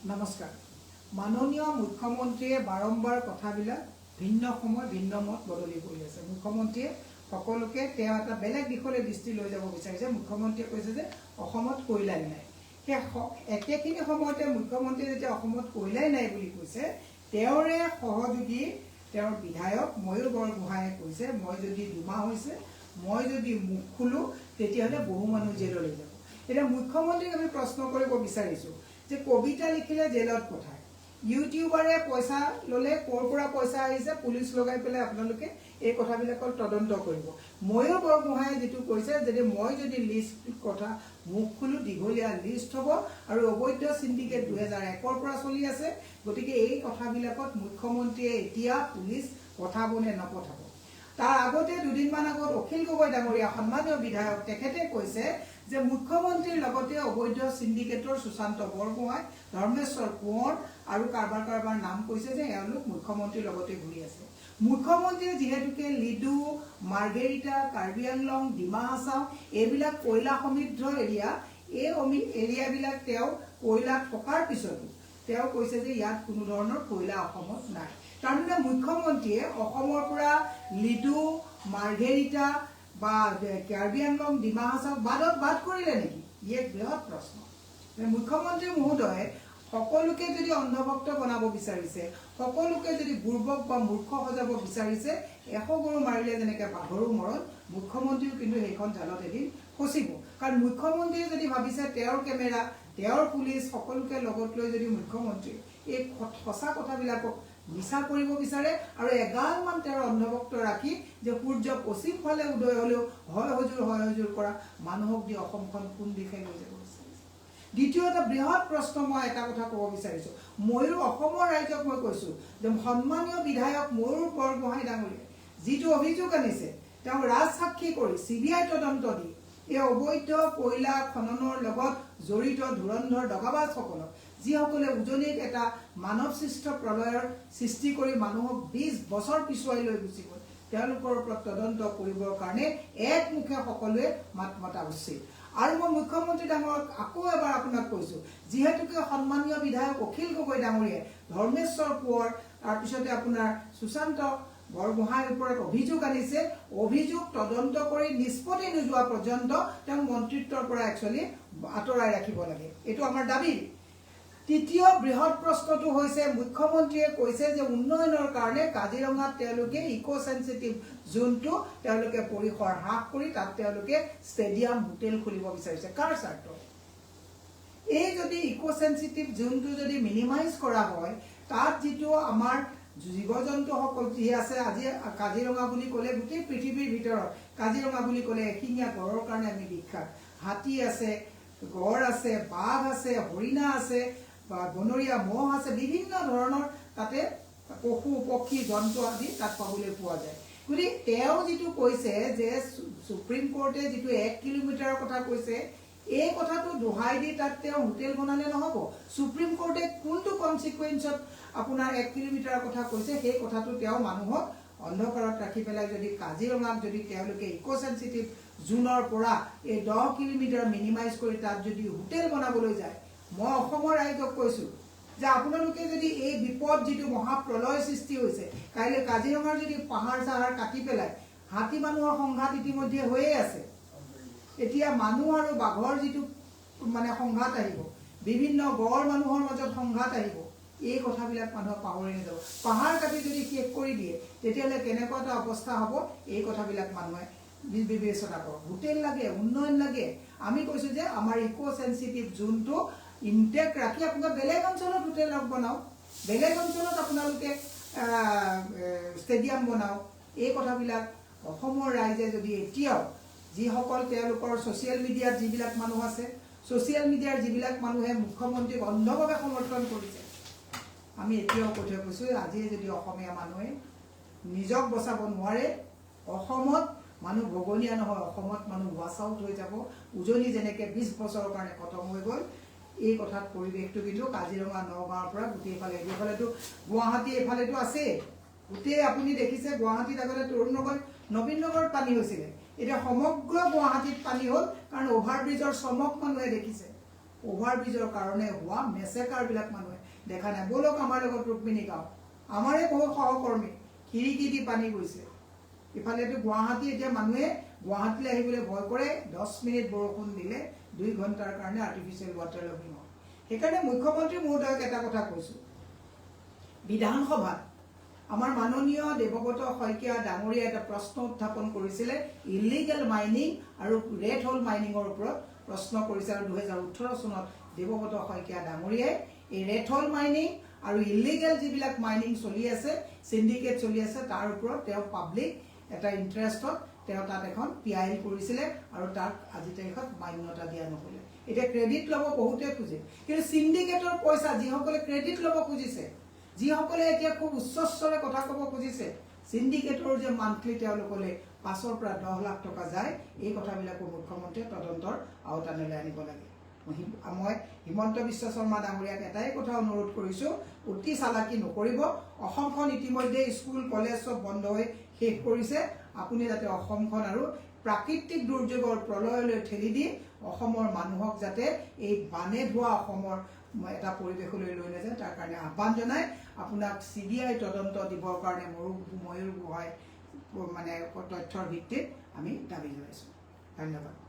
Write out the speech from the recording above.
নমস্কাৰ। মাননীয় মুখ্যমন্ত্ৰীয়ে বাৰম্বাৰ কথাবিলাক ভিন্ন সময় ভিন্ন মত বদলি কৰি আছে। মুখ্যমন্ত্ৰীয়ে সকলোকে তেওঁ এটা বেলেগ দিশলৈ দৃষ্টি লৈ যাব বিচাৰিছে। মুখ্যমন্ত্ৰীয়ে কৈছে যে অসমত কয়লাই নাই। সেই একেখিনি সময়তে মুখ্যমন্ত্ৰীয়ে যেতিয়া অসমত কয়লাই নাই বুলি কৈছে, তেওঁৰে সহযোগী তেওঁৰ বিধায়ক ময়ূৰ বৰগোহাঁয়ে কৈছে, মই যদি 2 মাহ হৈছে মই যদি মুখ খোলো তেতিয়াহ'লে বহু মানুহ জেললৈ যাব। এতিয়া মুখ্যমন্ত্ৰীক আমি প্ৰশ্ন কৰিব বিচাৰিছোঁ যে কবিতা লিখিলে জেলত পঠায়, ইউটিউবাৰে পইচা ল'লে ক'ৰ পৰা পইচা আহিছে পুলিচ লগাই পেলাই আপোনালোকে এই কথাবিলাকৰ তদন্ত কৰিব। ময়ূৰ বৰগোহাঁয়ে যিটো কৈছে যদি মই যদি লিষ্ট কথা মুখ খোলো দীঘলীয়া লিষ্ট হ'ব আৰু অবৈধ চিণ্ডিকেট 2001ৰ পৰা চলি আছে। গতিকে এই কথাবিলাকত মুখ্যমন্ত্ৰীয়ে এতিয়া পুলিচ পঠাব নে নপঠাব। তাৰ আগতে দুদিনমান আগত অখিল গগৈ ডাঙৰীয়া সন্মানীয় বিধায়ক তেখেতে কৈছে যে মুখ্যমন্ত্ৰীৰ লগতে অবৈধ চিণ্ডিকেটৰ সুশান্ত বৰগোহাঁই, ধৰ্মেশ্বৰ কোঁৱৰ আৰু কাৰোবাৰ নাম কৈছে যে এওঁলোক মুখ্যমন্ত্ৰীৰ লগতে ঘূৰি আছে। মুখ্যমন্ত্ৰীয়ে যিহেতুকে লিডু, মাৰ্গেৰিটা, কাৰ্বি আংলং, ডিমা হাছাও এইবিলাক কয়লা সমৃদ্ধ এৰিয়া, এই এৰিয়াবিলাক তেওঁ কয়লা থকাৰ পিছতো তেওঁ কৈছে যে ইয়াত কোনো ধৰণৰ কয়লা অসমত নাই। তাৰমানে মুখ্যমন্ত্ৰীয়ে অসমৰ পৰা লিডু, মাৰ্গেৰিটা বা কাৰ্বি আংলং, ডিমা হাছাও বাদ কৰিলে নেকি? ই এক বৃহৎ প্ৰশ্ন। মুখ্যমন্ত্ৰী মহোদয়ে সকলোকে যদি অন্ধভক্ত বনাব বিচাৰিছে, সকলোকে যদি বুৰ্বক বা মূৰ্খ সজাব বিচাৰিছে, 100 গৰু মাৰিলে যেনেকৈ বাঘৰো মৰণ, মুখ্যমন্ত্ৰীও কিন্তু সেইখন জালত এদিন ফচিব। কাৰণ মুখ্যমন্ত্ৰীয়ে যদি ভাবিছে তেওঁৰ কেমেৰা, তেওঁৰ পুলিচ সকলোকে লগত লৈ যদি মুখ্যমন্ত্ৰীয়ে এই সঁচা কথাবিলাকক মিছা কৰিব বিচাৰে আৰু এগালমান তেওঁৰ অন্ধভক্ত ৰাখি যে সূৰ্য পশ্চিম ফালে উদয় হ'লেও হয় হজুৰ কৰা মানুহক দি অসমখন কোন দিশে লৈ যাব বিচাৰিছে। দ্বিতীয় এটা বৃহৎ প্ৰশ্ন মই এটা কথা ক'ব বিচাৰিছোঁ। অসমৰ ৰাইজক মই কৈছোঁ যে সন্মানীয় বিধায়ক ময়ূৰ বৰগোহাঁই ডাঙৰীয়াই যিটো অভিযোগ আনিছে, তেওঁ ৰাজসাক্ষী কৰি CBI তদন্ত দি এই অবৈধ কয়লা খননৰ লগত জড়িত ধুৰন্ধৰ দগাবাজসকলক, যিসকলে উজনিত এটা মানৱ সৃষ্ট প্ৰলয়ৰ সৃষ্টি কৰি মানুহক 20 বছৰ পিছুৱাই লৈ গুচি গ'ল, তেওঁলোকৰ ওপৰত তদন্ত কৰিবৰ কাৰণে একমুখে সকলোৱে মাত মতা উচিত। আৰু মই মুখ্যমন্ত্ৰী ডাঙৰক আকৌ এবাৰ আপোনাক কৈছোঁ, যিহেতুকে সন্মানীয় বিধায়ক অখিল গগৈ ডাঙৰীয়াই ধৰ্মেশ্বৰ কোঁৱৰ তাৰপিছতে আপোনাৰ সুশান্ত বৰগোহাঁইৰ ওপৰত অভিযোগ আনিছে, অভিযোগ তদন্ত কৰি নিষ্পত্তি নোযোৱা পৰ্যন্ত তেওঁ মন্ত্ৰিত্বৰ পৰা একচুৱেলি আঁতৰাই ৰাখিব লাগে। এইটো আমাৰ দাবী। তৃতীয় বৃহৎ প্ৰশ্নটো হৈছে মুখ্যমন্ত্ৰীয়ে কৈছে যে উন্নয়নৰ কাৰণে কাজিৰঙাত তেওঁলোকে ইক' চেনচিটিভ জোনটো তেওঁলোকে পৰিসৰ হ্ৰাস কৰি তাত তেওঁলোকে ষ্টেডিয়াম, হোটেল খুলিব বিচাৰিছে। কাৰ স্বাৰ্থ? এই যদি ইক' চেনচিটিভ জোনটো যদি মিনিমাইজ কৰা হয়, তাত যিটো আমাৰ জীৱ জন্তুসকল যি আছে, আজি কাজিৰঙা বুলি ক'লে গোটেই পৃথিৱীৰ ভিতৰত কাজিৰঙা বুলি ক'লে এশিঙীয়া গড়ৰ কাৰণে আমি বিখ্যাত। হাতী আছে, গড় আছে, বাঘ আছে, হৰিণা আছে বা বনৰীয়া মহ আছে, বিভিন্ন ধৰণৰ তাতে পশু পক্ষী জন্তু আদি তাত পাবলৈ পোৱা যায়। গতিকে তেওঁ যিটো কৈছে যে সুপ্ৰিম কোৰ্টে যিটো 1 কিলোমিটাৰৰ কথা কৈছে, এই কথাটো দোহাই দি তাত তেওঁ হোটেল বনালে নহ'ব। সুপ্ৰিম কোৰ্টে কোনটো কনচিকুৱেঞ্চত আপোনাৰ 1 কিলোমিটাৰৰ কথা কৈছে, সেই কথাটো তেওঁ মানুহক অন্ধকাৰত ৰাখি পেলাই যদি কাজিৰঙাক যদি তেওঁলোকে ইক' চেনচিটিভ জোনৰ পৰা এই 10 কিলোমিটাৰ মিনিমাইজ কৰি তাত যদি হোটেল বনাবলৈ যায়, মই অসমৰ ৰাইজক কৈছোঁ যে আপোনালোকে যদি এই বিপদ যিটো মহাপ্ৰলয় সৃষ্টি হৈছে, কাইলৈ কাজিৰঙাৰ যদি পাহাৰ চাহাৰ কাটি পেলাই হাতী মানুহৰ সংঘাত ইতিমধ্যে হৈয়ে আছে, এতিয়া মানুহ আৰু বাঘৰ যিটো সংঘাত আহিব, বিভিন্ন গড় মানুহৰ মাজত সংঘাত আহিব, এই কথাবিলাক মানুহক পাহৰি নাযাব। পাহাৰ কাটি যদি শেষ কৰি দিয়ে তেতিয়াহ'লে কেনেকুৱা এটা অৱস্থা হ'ব, এই কথাবিলাক মানুহে বিবেচনা কৰক। হোটেল লাগে, উন্নয়ন লাগে। আমি কৈছোঁ যে আমাৰ ইক' চেনচিটিভ জোনটো ইনটেক্ট ৰাখি আপোনালোকে বেলেগ অঞ্চলত হোটেল বনাওক, বেলেগ অঞ্চলত আপোনালোকে ষ্টেডিয়াম বনাওক। এই কথাবিলাক অসমৰ ৰাইজে যদি এতিয়াও যিসকল তেওঁলোকৰ ছ'চিয়েল মিডিয়াত যিবিলাক মানুহ আছে, ছ'চিয়েল মিডিয়াৰ যিবিলাক মানুহে মুখ্যমন্ত্ৰীক অন্ধভাৱে সমৰ্থন কৰিছে, আমি এতিয়াও কৈ থৈ কৈছোঁ, আজিয়ে যদি অসমীয়া মানুহে নিজক বচাব নোৱাৰে, অসমত মানুহ ভগনীয়া নহয়, অসমত মানুহ ৱাছ আউট হৈ যাব। উজনি যেনেকৈ 20 বছৰৰ কাৰণে খতম হৈ গ'ল, এই কথাত পৰিৱেশটো কিন্তু কাজিৰঙা, নগাঁৱৰ পৰা গোটেইফালে, এইফালেতো গুৱাহাটী, এইফালেতো আছেই গোটেই। আপুনি দেখিছে গুৱাহাটীত আগতে তৰুণ নবীন নগৰত পানী হৈছিলে, এতিয়া সমগ্ৰ গুৱাহাটীত পানী হ'ল, কাৰণ অভাৰব্ৰিজৰ চমক মানুহে দেখিছে। অভাৰব্ৰিজৰ কাৰণে হোৱা মেছেকাৰবিলাক মানুহে দেখা নাই। ব'লক আমাৰ লগত ৰুক্মিণী গাঁও, আমাৰে বহু সহকৰ্মী খিৰিকী দি পানী গৈছে। ইফালেতো গুৱাহাটী, এতিয়া মানুহে গুৱাহাটীলৈ আহিবলৈ ভয় কৰে। 10 মিনিট বৰষুণ দিলে 2 ঘণ্টাৰ কাৰণে আৰ্টিফিচিয়েল ৱাটাৰ লগিং হয়। সেইকাৰণে মুখ্যমন্ত্ৰী মহোদয়ক এটা কথা কৈছোঁ, বিধানসভাত আমাৰ মাননীয় দেৱব্ৰত শইকীয়া ডাঙৰীয়াই এটা প্ৰশ্ন উত্থাপন কৰিছিলে ইলিগেল মাইনিং আৰু ৰেড হোল মাইনিঙৰ ওপৰত প্ৰশ্ন কৰিছে। আৰু 2018 চনত দেৱব্ৰত শইকীয়া ডাঙৰীয়াই এই ৰেড হোল মাইনিং আৰু ইলিগেল যিবিলাক মাইনিং চলি আছে, চিণ্ডিকেট চলি আছে, তাৰ ওপৰত তেওঁ পাব্লিক এটা ইণ্টাৰেষ্টত তেওঁ তাত এখন PIL কৰিছিলে আৰু তাক আজি তাৰিখত মান্যতা দিয়া নহ'লে। এতিয়া ক্ৰেডিট ল'ব বহুতে খোজে, কিন্তু চিণ্ডিকেটৰ পইচা যিসকলে ক্ৰেডিট ল'ব খুজিছে, যিসকলে এতিয়া খুব উচ্চস্বৰে কথা ক'ব খুজিছে, চিণ্ডিকেটৰ যে মান্থলি তেওঁলোকলৈ 5 পৰা 10 লাখ টকা যায়, এই কথাবিলাকো মুখ্যমন্ত্ৰীয়ে তদন্তৰ আওতালৈ আনিব লাগে। মই হিমন্ত বিশ্ব শৰ্মা ডাঙৰীয়াক এটাই কথা অনুৰোধ কৰিছোঁ, অতি চালাকি নকৰিব। অসমখন ইতিমধ্যে স্কুল কলেজ চব বন্ধ হৈ শেষ কৰিছে। আপুনি যাতে অসমখন আৰু প্ৰাকৃতিক দুৰ্যোগৰ প্ৰলয়লৈ ঠেলি দি অসমৰ মানুহক যাতে এই বানে ধোৱা অসমৰ এটা পৰিৱেশলৈ লৈ নাযায়, তাৰ কাৰণে আহ্বান জনাই আপোনাক CBI তদন্ত দিবৰ কাৰণে ময়ূৰ গোহাঁই মানে তথ্যৰ ভিত্তিত আমি দাবী জনাইছোঁ। ধন্যবাদ।